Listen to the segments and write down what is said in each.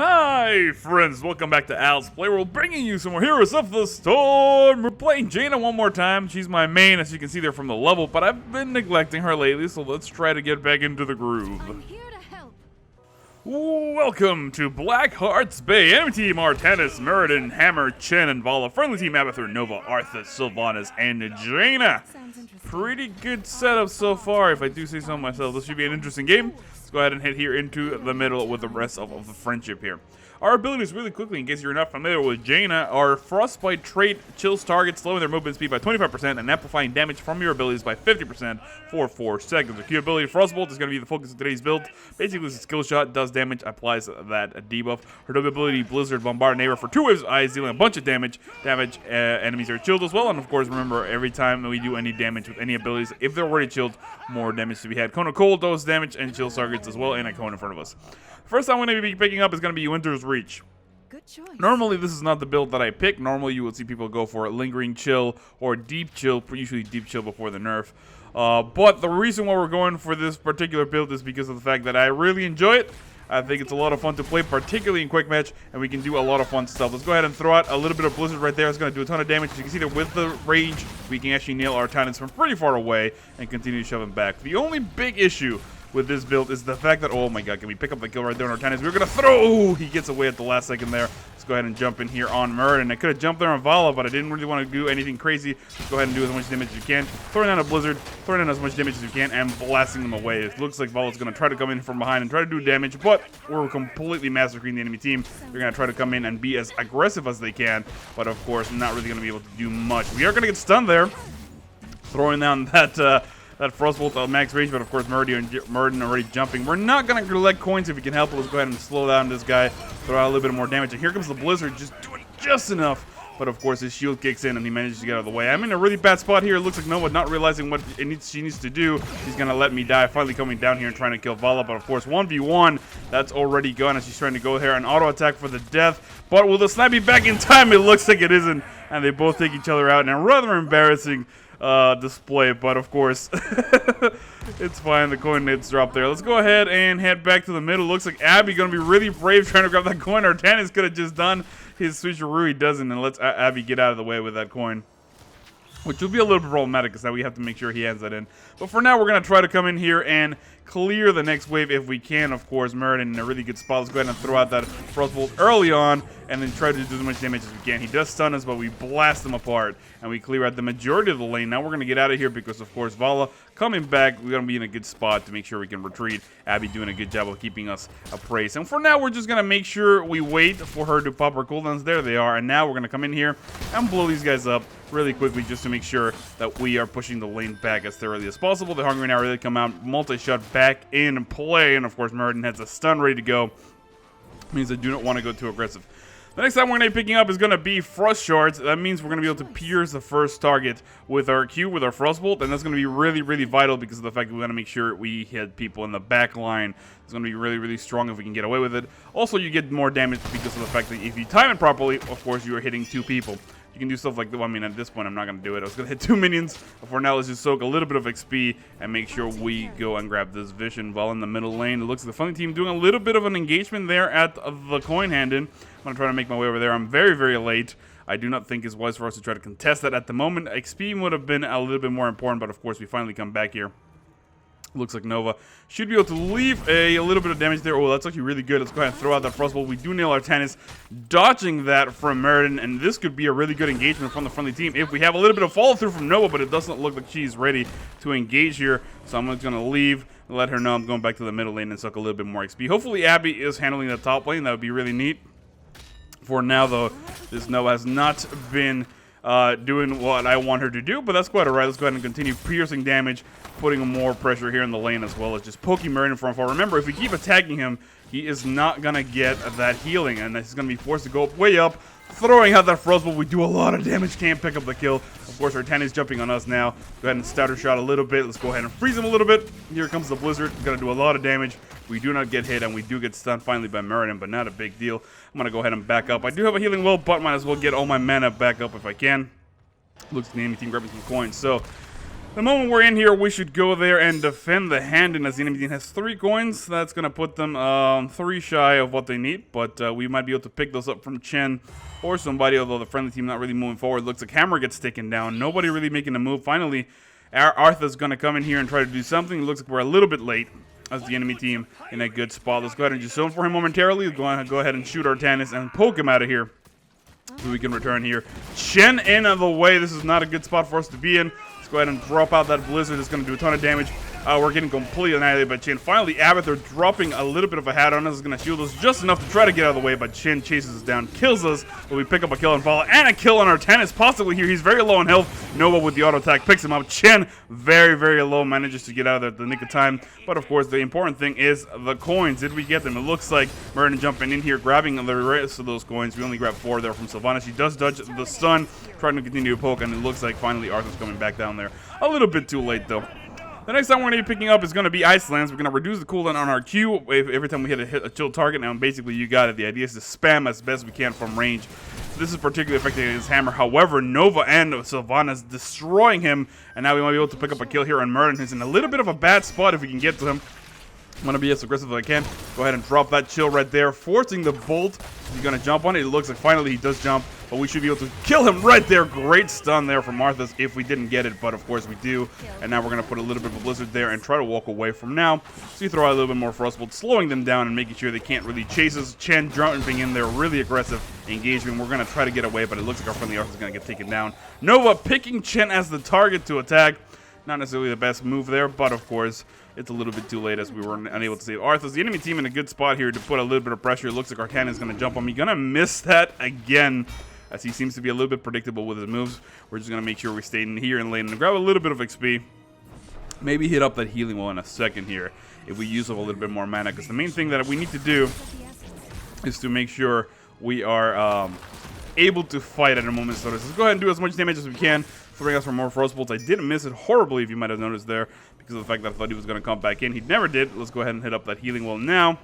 Hi friends, welcome back to Al's Playworld, bringing you some more Heroes of the Storm. We're playing Jaina one more time. She's my main, as you can see there from the level, but I've been neglecting her lately, so let's try to get back into the groove. I'm here to help. Welcome to Blackheart's Bay. Enemy team Artanis, Meriden, Hammer, Chen, and Vala. Friendly team Abathur, Nova, Arthas, Sylvanas, and Jaina. Sounds interesting. Pretty good setup so far, if I do say so myself. This should be an interesting game. Let's go ahead and head here into the middle with the rest of the friendship here. Our abilities really quickly, in case you're not familiar with Jaina, our Frostbite trait chills targets, slowing their movement speed by 25% and amplifying damage from your abilities by 50% for 4 seconds. The Q ability, Frostbolt, is going to be the focus of today's build. Basically, it's a skill shot, does damage, applies that debuff. Her W ability, Blizzard, bombard neighbor for 2 waves of ice, dealing a bunch of damage. Enemies are chilled as well, and of course, remember, every time we do any damage with any abilities, if they're already chilled, more damage to be had. Cone of Cold does damage and chills targets as well, and a cone in front of us. First I'm going to be picking up is going to be Winter's Reach. Good choice. Normally, this is not the build that I pick. Normally, you will see people go for Lingering Chill or Deep Chill, usually Deep Chill before the nerf. But the reason why we're going for this particular build is because of the fact that I really enjoy it. I think it's a lot of fun to play, particularly in quick match, and we can do a lot of fun stuff. Let's go ahead and throw out a little bit of Blizzard right there. It's going to do a ton of damage. As you can see that with the range, we can actually nail our Titans from pretty far away and continue to shove them back. The only big issue with this build is the fact that, oh my god, can we pick up the kill right there on our Titans? We're going to throw, oh, he gets away at the last second there. Let's go ahead and jump in here on Meriden. I could have jumped there on Vala, but I didn't really want to do anything crazy. Let's go ahead and do as much damage as you can. Throwing down a Blizzard, throwing down as much damage as you can, and blasting them away. It looks like Vala's going to try to come in from behind and try to do damage, but we're completely massacring the enemy team. They're going to try to come in and be as aggressive as they can, but of course, not really going to be able to do much. We are going to get stunned there. Throwing down that Frostbolt at max range, but of course Meriden already jumping. We're not going to collect coins if we can help it. Let's go ahead and slow down this guy, throw out a little bit more damage. And here comes the Blizzard, just doing just enough. But of course his shield kicks in and he manages to get out of the way. I'm in a really bad spot here. It looks like Nova not realizing what she needs to do. She's going to let me die. Finally coming down here and trying to kill Vala. But of course 1v1, that's already gone as she's trying to go here and auto attack for the death. But will the snipe be back in time? It looks like it isn't. And they both take each other out in a rather embarrassing display, but of course it's fine. The coin hits drop there. Let's go ahead and head back to the middle. Looks like Abby gonna be really brave trying to grab that coin. Artanis could have just done his switcheroo. He doesn't, and lets Abby get out of the way with that coin, which will be a little bit problematic because now we have to make sure he hands that in. But for now, we're going to try to come in here and clear the next wave if we can, of course. Meriden in a really good spot. Let's go ahead and throw out that Frostbolt early on and then try to do as much damage as we can. He does stun us, but we blast him apart and we clear out the majority of the lane. Now we're going to get out of here because, of course, Vala coming back. We're going to be in a good spot to make sure we can retreat. Abby doing a good job of keeping us appraised. And for now, we're just going to make sure we wait for her to pop her cooldowns. There they are. And now we're going to come in here and blow these guys up really quickly just to make sure that we are pushing the lane back as thoroughly as possible. The Hungry now really come out, multi-shot back in play, and of course Meriden has a stun ready to go. Means I do not want to go too aggressive. The next time we're going to be picking up is going to be Frost Shards. That means we're going to be able to pierce the first target with our Q, with our Frostbolt, and that's going to be really, really vital because of the fact that we want to make sure we hit people in the back line. It's going to be really, really strong if we can get away with it. Also, you get more damage because of the fact that if you time it properly, of course, you are hitting 2 people. You can do stuff like, well, I mean, at this point, I'm not going to do it. I was going to hit 2 minions. But for now, let's just soak a little bit of XP and make sure we go and grab this Vision while in the middle lane. It looks like the Funny team doing a little bit of an engagement there at the coin hand-in. I'm going to try to make my way over there. I'm very, very late. I do not think it's wise for us to try to contest that at the moment. XP would have been a little bit more important, but of course, we finally come back here. Looks like Nova should be able to leave a little bit of damage there. Oh, that's actually really good. Let's go ahead and throw out that Frostbolt. We do nail our Artanis, dodging that from Meriden, and this could be a really good engagement from the friendly team if we have a little bit of follow-through from Nova, but it doesn't look like she's ready to engage here. So I'm just going to leave, let her know I'm going back to the middle lane and suck a little bit more XP. Hopefully Abby is handling the top lane. That would be really neat. For now, though, this Nova has not been doing what I want her to do, but that's quite alright. Let's go ahead and continue piercing damage, putting more pressure here in the lane as well as just poking Meriden from far. Remember, if we keep attacking him, he is not going to get that healing, and he's going to be forced to go way up, throwing out that Frostbolt. We do a lot of damage, can't pick up the kill. Of course, Artanis jumping on us now. Go ahead and stutter shot a little bit. Let's go ahead and freeze him a little bit. Here comes the Blizzard. Going to do a lot of damage. We do not get hit, and we do get stunned finally by Meriden, but not a big deal. I'm going to go ahead and back up. I do have a healing well, but might as well get all my mana back up if I can. Looks like the enemy team grabbing some coins. So The moment we're in here, we should go there and defend the hand, and as the enemy team has 3 coins, that's going to put them 3 shy of what they need, but we might be able to pick those up from Chen or somebody, although the friendly team not really moving forward. Looks like Hammer gets taken down. Nobody really making a move. Finally, Arthur's going to come in here and try to do something. It looks like we're a little bit late as the enemy team in a good spot. Let's go ahead and just zone for him momentarily. Go ahead and shoot our Tannis and poke him out of here so we can return here. Chen in the way. This is not a good spot for us to be in. Go ahead and drop out that blizzard. It's going to do a ton of damage. We're getting completely annihilated by Chen. Finally, Abbott, they're dropping a little bit of a hat on us. It's going to shield us just enough to try to get out of the way, but Chen chases us down, kills us, but we pick up a kill and follow, and a kill on our Tannis possibly here. He's very low on health. Nova with the auto attack picks him up. Chen, very, very low, manages to get out of there at the nick of time. But of course, the important thing is the coins. Did we get them? It looks like Merton jumping in here, grabbing the rest of those coins. We only grabbed 4 there from Sylvanas. She does dodge the stun, trying to continue to poke, and it looks like finally Arthur's coming back down there. A little bit too late, though. The next time we're going to be picking up is going to be Icelands. We're going to reduce the cooldown on our Q every time we hit a chill target. Now, basically, you got it. The idea is to spam as best we can from range. This is particularly effective against Hammer. However, Nova and Sylvanas destroying him, and now we might be able to pick up a kill here on Merton, who's in a little bit of a bad spot if we can get to him. I'm going to be as aggressive as I can. Go ahead and drop that chill right there, forcing the bolt. He's going to jump on it. It looks like finally he does jump, but we should be able to kill him right there. Great stun there from Martha's if we didn't get it, but of course we do. And now we're going to put a little bit of a blizzard there and try to walk away from now. So you throw out a little bit more Frostbolt, slowing them down and making sure they can't really chase us. Chen jumping in there, really aggressive engagement. We're going to try to get away, but it looks like our friendly Arthur is going to get taken down. Nova picking Chen as the target to attack. Not necessarily the best move there, but of course, it's a little bit too late as we were unable to save Arthas. The enemy team in a good spot here to put a little bit of pressure. It looks like Artana is going to jump on me. Going to miss that again, as he seems to be a little bit predictable with his moves. We're just going to make sure we stay in here in lane and grab a little bit of XP. Maybe hit up that healing wall in a second here if we use up a little bit more mana, because the main thing that we need to do is to make sure we are able to fight at a moment's notice. Let's go ahead and do as much damage as we can. Throwing us for more Frostbolts. I didn't miss it horribly, if you might have noticed there, because of the fact that I thought he was going to come back in. He never did. Let's go ahead and hit up that healing wall now.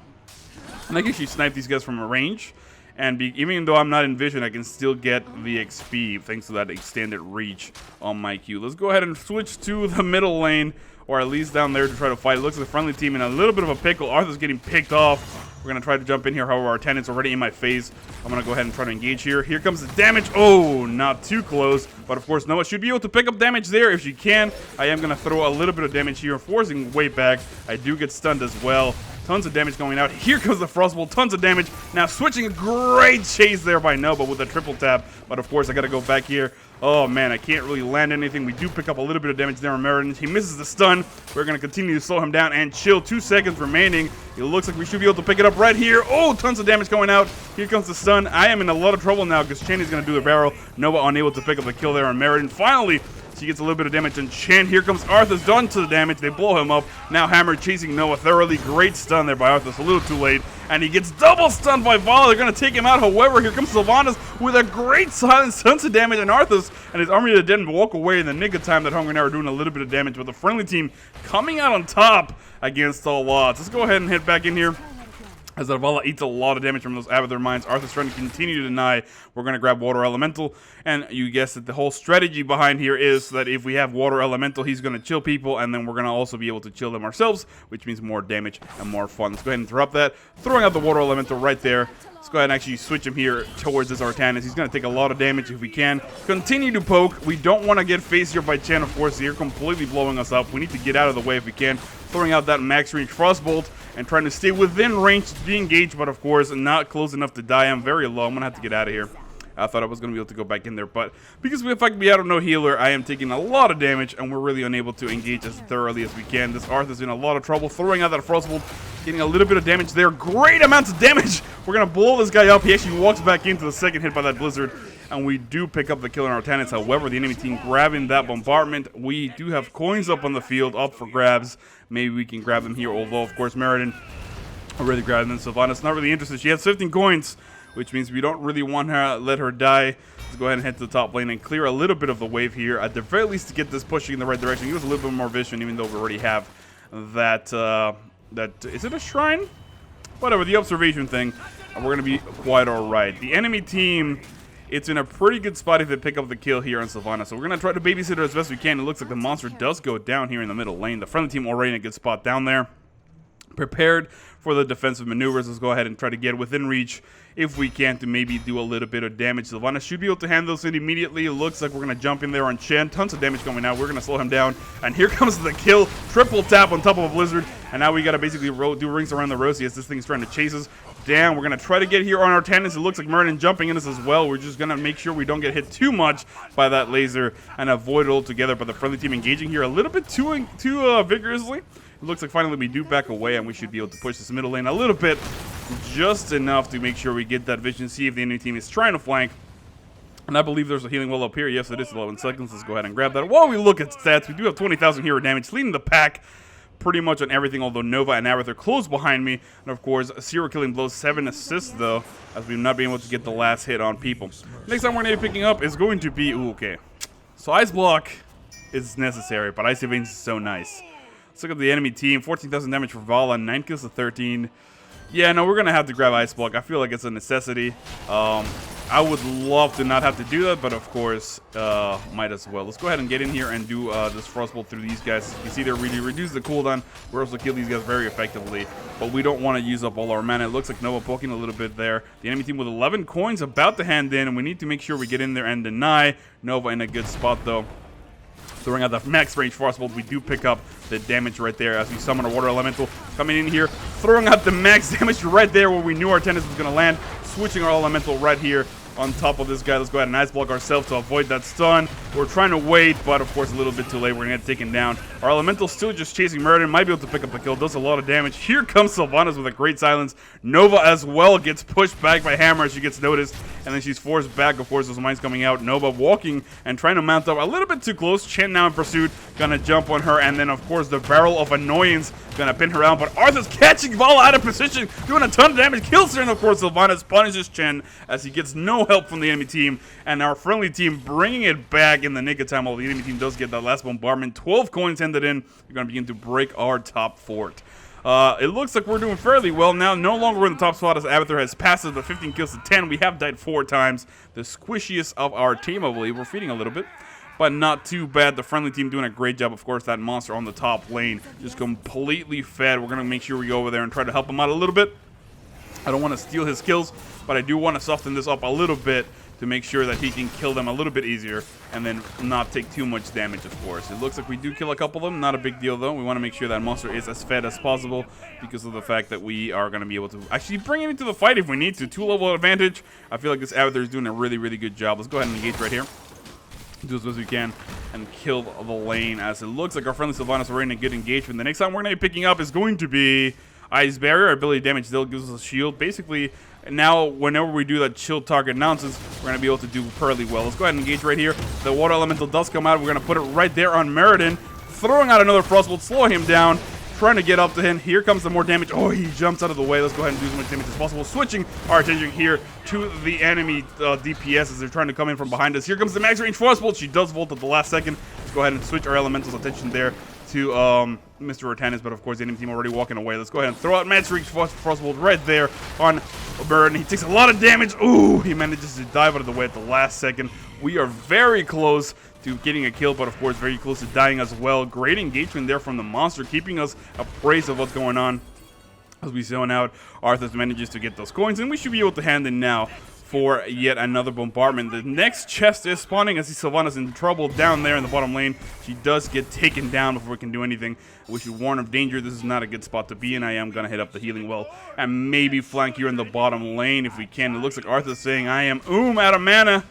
And I can actually snipe these guys from a range. And even though I'm not in vision, I can still get the XP thanks to that extended reach on my Q. Let's go ahead and switch to the middle lane, or at least down there to try to fight. It looks like the friendly team in a little bit of a pickle. Arthur's getting picked off. We're going to try to jump in here. However, our tenant's already in my face. I'm going to go ahead and try to engage here. Here comes the damage. Oh, not too close. But of course, Noah should be able to pick up damage there if she can. I am going to throw a little bit of damage here, forcing way back. I do get stunned as well. Tons of damage going out. Here comes the Frostbolt. Tons of damage. Now switching. A great chase there by Nova with a triple tap. But of course, I got to go back here. Oh man, I can't really land anything. We do pick up a little bit of damage there on Meriden. He misses the stun. We're going to continue to slow him down and chill. 2 seconds remaining. It looks like we should be able to pick it up right here. Oh, tons of damage going out. Here comes the stun. I am in a lot of trouble now because Chen is going to do the barrel. Nova unable to pick up the kill there on Meriden. Finally, she gets a little bit of damage on Chen. Here comes Arthur's done to the damage. They blow him up. Now Hammer chasing Noah thoroughly. Great stun there by Arthur's. A little too late. And he gets double stunned by Vala. They're going to take him out. However, here comes Sylvanas with a great silence. Tons of damage on Arthur's. And his army of the dead walk away in the nick of time that Hunger now are doing a little bit of damage. With the friendly team coming out on top against all odds. Let's go ahead and head back in here. As Vala eats a lot of damage from those Abathur mines, Arthur's trying to continue to deny. We're going to grab Water Elemental, and you guessed it, the whole strategy behind here is that if we have Water Elemental, he's going to chill people, and then we're going to also be able to chill them ourselves, which means more damage and more fun. Let's go ahead and interrupt that, throwing out the Water Elemental right there. Let's go ahead and actually switch him here towards this Artanis. He's going to take a lot of damage if we can. Continue to poke. We don't want to get faced here by Chen, of course. They're completely blowing us up. We need to get out of the way if we can. Throwing out that max range Frostbolt and trying to stay within range to be engaged, but of course not close enough to die. I'm very low. I'm going to have to get out of here. I thought I was going to be able to go back in there, but because if I can be out of no healer, I am taking a lot of damage, and we're really unable to engage as thoroughly as we can. This Arthur's in a lot of trouble, throwing out that Frostbolt, getting a little bit of damage there. Great amounts of damage! We're going to blow this guy up. He actually walks back into the second hit by that Blizzard, and we do pick up the kill on our tenants. However, the enemy team grabbing that bombardment. We do have coins up on the field, up for grabs. Maybe we can grab them here, although, of course, Meriden already grabbed them. Sylvanas not really interested. She has 15 coins, which means we don't really want her let her die. Let's go ahead and head to the top lane and clear a little bit of the wave here, at the very least to get this pushing in the right direction. Give us a little bit more vision, even though we already have that, is it a shrine? Whatever, the observation thing. We're going to be quite alright. The enemy team it's in a pretty good spot if they pick up the kill here on Sylvana. So we're going to try to babysit her as best we can. It looks like the monster does go down here in the middle lane. The friendly team already in a good spot down there. Prepared for the defensive maneuvers. Let's go ahead and try to get within reach if we can to maybe do a little bit of damage. Sylvana should be able to handle this immediately. It looks like we're going to jump in there on Chen. Tons of damage coming out. We're going to slow him down. And here comes the kill. Triple tap on top of a Blizzard. And now we got to basically do rings around the rosy as this thing's trying to chase us down. We're going to try to get here on our tendons. It looks like Merlin jumping in us as well. We're just going to make sure we don't get hit too much by that laser and avoid it altogether. But the friendly team engaging here a little bit too vigorously. It looks like finally we do back away, and we should be able to push this middle lane a little bit. Just enough to make sure we get that vision, see if the enemy team is trying to flank. And I believe there's a healing well up here. Yes, it is 11 seconds. Let's go ahead and grab that. While we look at stats, we do have 20,000 hero damage, leading the pack pretty much on everything, although Nova and Abath are close behind me. And of course, 0 killing blows, 7 assists though, as we've not been able to get the last hit on people. Next time we're going to be picking up is going to be, ooh, okay. So Ice Block is necessary, but Icy Veins is so nice. Let's look at the enemy team. 14,000 damage for Vala, 9 kills to 13. Yeah, no, we're going to have to grab Ice Block. I feel like it's a necessity. I would love to not have to do that, but of course, might as well. Let's go ahead and get in here and do this Frostbolt through these guys. You see, they really reduce the cooldown. We're also kill these guys very effectively, but we don't want to use up all our mana. It looks like Nova poking a little bit there. The enemy team with 11 coins about to hand in, and we need to make sure we get in there and deny. Nova in a good spot, though. Throwing out the max range Frostbolt, we do pick up the damage right there as we summon a Water Elemental coming in here, throwing out the max damage right there where we knew our tennis was going to land, switching our Elemental right here on top of this guy. Let's go ahead and Ice Block ourselves to avoid that stun. We're trying to wait, but of course a little bit too late. We're going to get taken down. Our Elemental still just chasing Meriden. Might be able to pick up the kill. Does a lot of damage. Here comes Sylvanas with a great silence. Nova as well gets pushed back by Hammer as she gets noticed, and then she's forced back. Of course, those mines coming out. Nova walking and trying to mount up a little bit too close. Chen now in pursuit. Gonna jump on her, and then of course the Barrel of Annoyance gonna pin her out, but Arthur's catching Vala out of position, doing a ton of damage, kills her, and of course Sylvanas punishes Chen as he gets no help from the enemy team, and our friendly team bringing it back in the nick of time while the enemy team does get that last bombardment. 12 coins handed in. We're gonna begin to break our top fort. It looks like we're doing fairly well now. No longer in the top spot as Abathur has passed us, but 15 kills to 10. We have died 4 times. The squishiest of our team, I believe. We're feeding a little bit, but not too bad. The friendly team doing a great job. Of course, that monster on the top lane just completely fed. We're going to make sure we go over there and try to help him out a little bit. I don't want to steal his kills, but I do want to soften this up a little bit to make sure that he can kill them a little bit easier and then not take too much damage, of course. It looks like we do kill a couple of them. Not a big deal, though. We want to make sure that monster is as fed as possible because of the fact that we are going to be able to actually bring him into the fight if we need to. 2-level advantage. I feel like this Abathur is doing a really, really good job. Let's go ahead and engage right here. Do as best as we can and kill the lane, as it looks like our friendly Sylvanas are in a good engagement. The next time we're going to be picking up is going to be Ice Barrier. Our ability damage still gives us a shield. Basically, now whenever we do that chill target nonsense, we're going to be able to do fairly well. Let's go ahead and engage right here. The Water Elemental does come out. We're going to put it right there on Meriden, throwing out another Frostbolt, slowing him down, trying to get up to him. Here comes the more damage. Oh, he jumps out of the way. Let's go ahead and do as much damage as possible. Switching our attention here to the enemy DPS as they're trying to come in from behind us. Here comes the max range Frostbolt. She does volt at the last second. Let's go ahead and switch our Elemental's attention there to Mr. Rotanis, but of course the enemy team already walking away. Let's go ahead and throw out max range Frostbolt right there on Burn. He takes a lot of damage. Ooh, he manages to dive out of the way at the last second. We are very close to getting a kill, but of course very close to dying as well. Great engagement there from the monster, keeping us appraised of what's going on as we zone out. Arthur manages to get those coins, and we should be able to hand in now for yet another bombardment. The next chest is spawning as Sylvana's in trouble down there in the bottom lane. She does get taken down before we can do anything. We should warn of danger. This is not a good spot to be in. I am going to hit up the healing well and maybe flank here in the bottom lane if we can. It looks like Arthur's saying I am out of mana.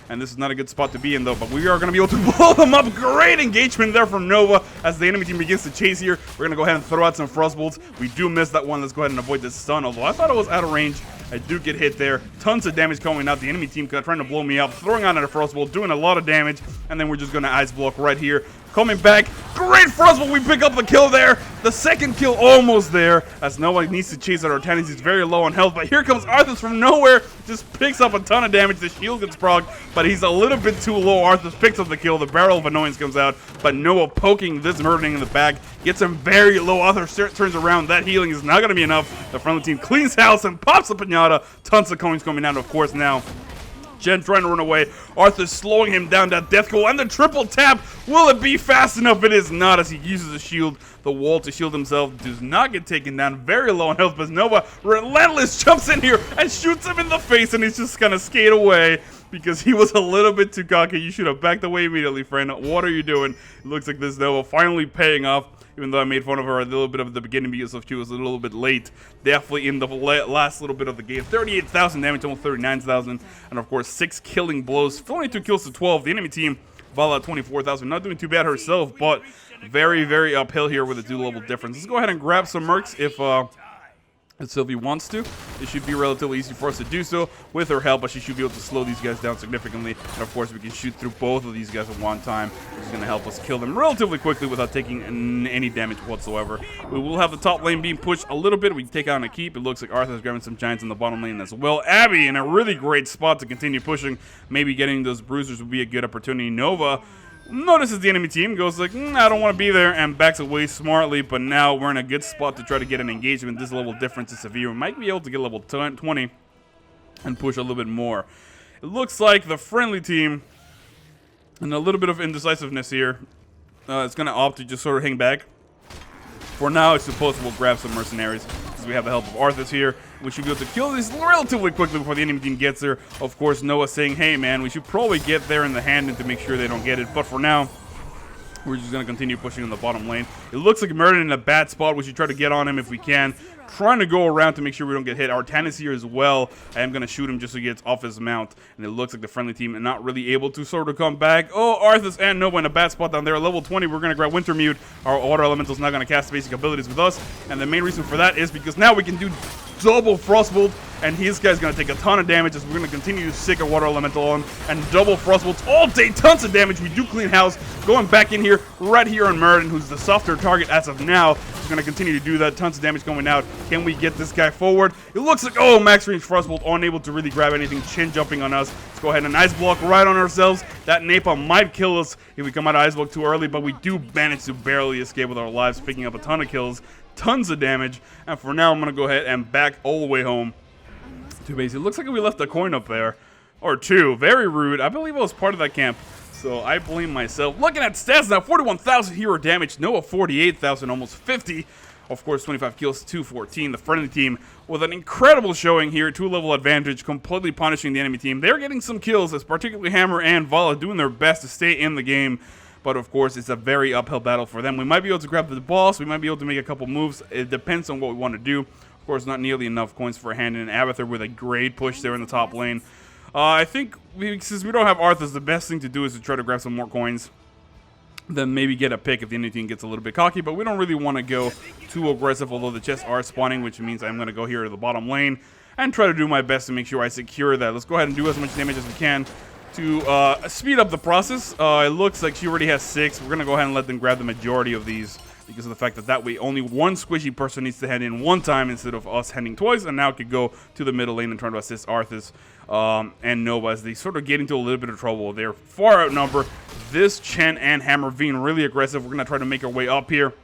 And this is not a good spot to be in, though, but we are going to be able to blow them up. Great engagement there from Nova as the enemy team begins to chase here. We're going to go ahead and throw out some Frostbolts. We do miss that one. Let's go ahead and avoid this stun, although I thought it was out of range. I do get hit there. Tons of damage coming out. The enemy team trying to blow me up, throwing out a Frostbolt, doing a lot of damage, and then we're just going to Ice Block right here. Coming back. Great Frostbolt. We pick up the kill there. The second kill almost there as Nova needs to chase out our tenants. He's very low on health, but here comes Arthur from nowhere. Just picks up a ton of damage. The shield gets procced, but he's a little bit too low. Arthur picks up the kill. The Barrel of Annoyance comes out, but Noah poking this murdering in the back gets him very low. Arthur turns around. That healing is not going to be enough. The friendly team cleans house and pops the pinata. Tons of coins coming out, of course, now. Jen trying to run away. Arthur slowing him down. That death goal and the triple tap. Will it be fast enough? It is not, as he uses a shield, the wall, to shield himself. Does not get taken down. Very low on health, but Nova relentless jumps in here and shoots him in the face, and he's just gonna skate away because he was a little bit too cocky. You should have backed away immediately, friend. What are you doing? It looks like this Nova finally paying off. Even though I made fun of her a little bit at the beginning because she was a little bit late. Definitely in the last little bit of the game. 38,000 damage, almost 39,000. And of course, 6 killing blows. 22 kills to 12. The enemy team, Vala, 24,000. Not doing too bad herself, but very, very uphill here with a 2-level difference. Let's go ahead and grab some mercs if Sylvie wants to. It should be relatively easy for us to do so with her help, but she should be able to slow these guys down significantly. And of course, we can shoot through both of these guys at one time, which is going to help us kill them relatively quickly without taking any damage whatsoever. We will have the top lane being pushed a little bit. We can take on a keep. It looks like Arthur's grabbing some giants in the bottom lane as well. Abby in a really great spot to continue pushing. Maybe getting those bruisers would be a good opportunity. Nova notices the enemy team, goes like, I don't want to be there, and backs away smartly, but now we're in a good spot to try to get an engagement. This level difference is severe. We might be able to get level 20 and push a little bit more. It looks like the friendly team, and a little bit of indecisiveness here, is going to opt to just sort of hang back. For now, I suppose we'll grab some mercenaries, because we have the help of Arthas here. We should be able to kill these relatively quickly before the enemy team gets there. Of course, Noah saying, hey man, we should probably get there in the hand and to make sure they don't get it. But for now, we're just going to continue pushing in the bottom lane. It looks like Meriden in a bad spot. We should try to get on him if we can. Trying to go around to make sure we don't get hit. Artanis here as well. I am going to shoot him just so he gets off his mount. And it looks like the friendly team are not really able to sort of come back. Oh, Arthas and Nova in a bad spot down there. Level 20, we're going to grab Wintermute. Our Water Elemental's not going to cast basic abilities with us. And the main reason for that is because now we can do double Frostbolt, and his guy's going to take a ton of damage as we're going to continue to stick a Water Elemental on, and double Frostbolts all day, tons of damage. We do clean house, going back in here, right here on Meriden, who's the softer target as of now. He's going to continue to do that, tons of damage going out. Can we get this guy forward? It looks like, oh, max range Frostbolt, unable to really grab anything, chin jumping on us. Let's go ahead and Ice Block right on ourselves. That Napalm might kill us if we come out of Ice Block too early, but we do manage to barely escape with our lives, picking up a ton of kills. Tons of damage, and for now I'm gonna go ahead and back all the way home to base. It looks like we left a coin up there, or two. Very rude. I believe I was part of that camp, so I blame myself. Looking at stats now, 41,000 hero damage, Noah 48,000, almost 50. Of course, 25 kills, 214. The friendly team with an incredible showing here, 2-level advantage, completely punishing the enemy team. They're getting some kills, as particularly Hammer and Vala doing their best to stay in the game. But of course, it's a very uphill battle for them. We might be able to grab the boss. We might be able to make a couple moves. It depends on what we want to do. Of course, not nearly enough coins for a hand in Abathur with a great push there in the top lane. I think since we don't have Arthas, the best thing to do is to try to grab some more coins. Then maybe get a pick if the enemy team gets a little bit cocky. But we don't really want to go too aggressive, although the chests are spawning, which means I'm going to go here to the bottom lane and try to do my best to make sure I secure that. Let's go ahead and do as much damage as we can to speed up the process. It looks like she already has 6. We're going to go ahead and let them grab the majority of these because of the fact that that way only one squishy person needs to head in one time instead of us heading twice, and now could go to the middle lane and try to assist Arthas and Nova as they sort of get into a little bit of trouble. They're far outnumbered. This Chen and Hammer being really aggressive. We're going to try to make our way up here.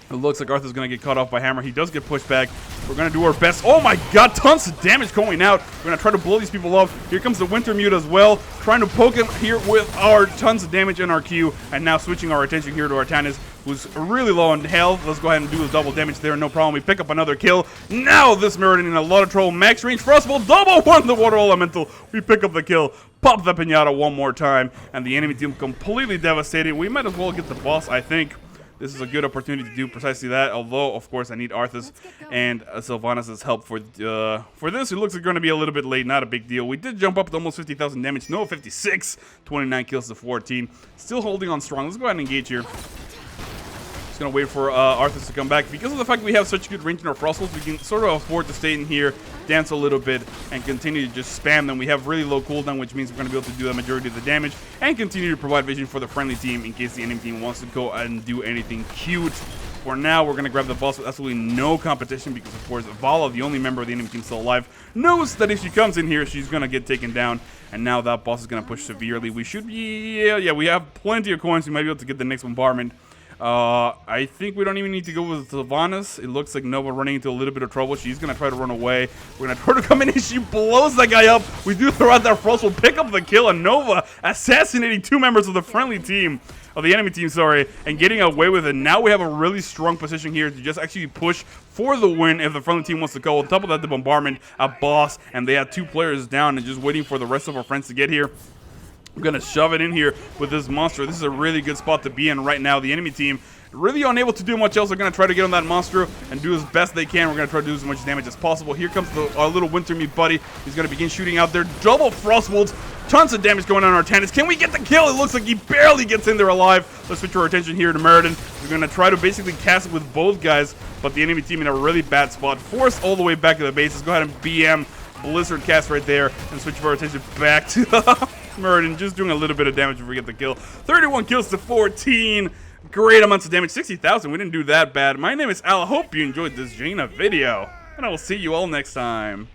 It looks like Arthur's going to get cut off by Hammer. He does get pushed back. We're going to do our best. Oh my god, tons of damage going out. We're going to try to blow these people up. Here comes the Wintermute as well. Trying to poke him here with our tons of damage in our Q. And now switching our attention here to Artanis, who's really low on health. Let's go ahead and do the double damage there. No problem. We pick up another kill. Now this Meriden in a lot of trouble. Max range Frostbolt. Double one the Water Elemental. We pick up the kill. Pop the Pinata one more time. And the enemy team completely devastated. We might as well get the boss, I think. This is a good opportunity to do precisely that, although, of course, I need Arthas and Sylvanas' help for this. It looks like going to be a little bit late, not a big deal. We did jump up to almost 50,000 damage. No, 56, 29 kills to 14. Still holding on strong. Let's go ahead and engage here. Just going to wait for Arthas to come back. Because of the fact we have such good range in our Frostbolts, we can sort of afford to stay in here, dance a little bit, and continue to just spam them. We have really low cooldown, which means we're going to be able to do the majority of the damage and continue to provide vision for the friendly team in case the enemy team wants to go and do anything cute. For now, we're going to grab the boss with absolutely no competition because, of course, Vala, the only member of the enemy team still alive, knows that if she comes in here, she's going to get taken down. And now that boss is going to push severely. We should be... Yeah, we have plenty of coins. We might be able to get the next bombardment. I think we don't even need to go with Sylvanas. It looks like Nova running into a little bit of trouble. She's going to try to run away. We're going to try to come in and she blows that guy up. We do throw out that frost. We'll pick up the kill, and Nova assassinating 2 members of the friendly team. Of the enemy team, sorry, and getting away with it. Now we have a really strong position here to just actually push for the win if the friendly team wants to go. On top of that, the bombardment, a boss, and they have 2 players down and just waiting for the rest of our friends to get here. I'm going to shove it in here with this monster. This is a really good spot to be in right now. The enemy team really unable to do much else. They're going to try to get on that monster and do as best they can. We're going to try to do as much damage as possible. Here comes our little winter meat buddy. He's going to begin shooting out there. Double frost bolts. Tons of damage going on our Tannis. Can we get the kill? It looks like he barely gets in there alive. Let's switch our attention here to Meriden. We're going to try to basically cast it with both guys, but the enemy team in a really bad spot. Forced all the way back to the base. Let's go ahead and BM Blizzard cast right there and switch our attention back to Meriden. Just doing a little bit of damage if we get the kill. 31 kills to 14. Great amounts of damage. 60,000. We didn't do that bad. My name is Al. I hope you enjoyed this Jaina video, and I will see you all next time.